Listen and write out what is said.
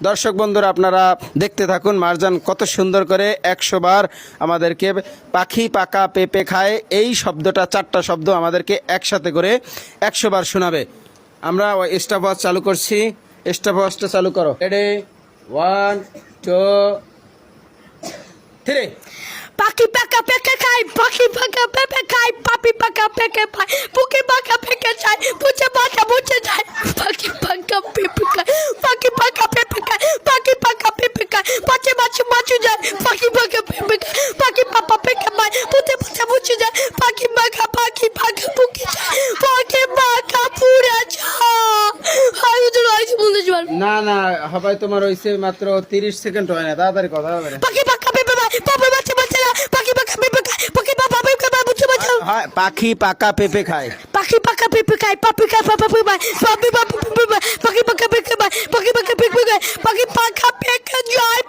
দর্শক বন্ধুরা আপনারা দেখতে থাকুন মারজান কত সুন্দর করে 100 বার আমাদেরকে পাখি পাকা পেঁপে খায় এই শব্দটা 4টা শব্দ আমাদেরকে একসাথে করে 100 বার শোনাবে। আমরা ওই স্টপ ওয়াচ চালু করছি, স্টপ ওয়াচটা চালু করো। রেডি 1 2 3। পাখি পাকা পেকে খাই, পাখি পাকা পেঁপে খাই, পাপি পাকা পেকে পাই, পুকি পাকা পেকে চাই, পুচে পাকা বুঝে যায়। পাখি পাকা পেঁপে খাই, পাখি পাকা পেঁপে খাই, পাখি পাকা পেঁপে খাই, পাচে মাছু মাছু যায়। পাখি পাকা পেঁপে খাই, পাখি পাপা পেকে পাই, পুতে পুচে বুঝে যায়। পাখি পাকা পুকি যায়, পাখি পাকা পুরে যায়। আমি তো রয়েছি বলতে পারবো না না হবে, তোমার হইছে মাত্র 30 সেকেন্ড হয় না, তাড়াতাড়ি কথা হবে। পাখি পাকা পেঁপে ভাই, পাপা বাচ্চা বাচ্চা না, পাখি পাকা পেঁপে খাই, পাখি পাপা পেঁপে খাই, বুঝতে পারছো? হ্যাঁ, পাখি পাকা পেঁপে খায়। পাখি পাকা পেঁপে খাই, পাপি খাই পাপা পেঁপে খাই, পাপি পাপা পেঁপে খাই, পাখি পাকা পেঁপে খাই, পাখি পাকা পেঁপে খাই, পাখি পাকা পেঁপে যায়।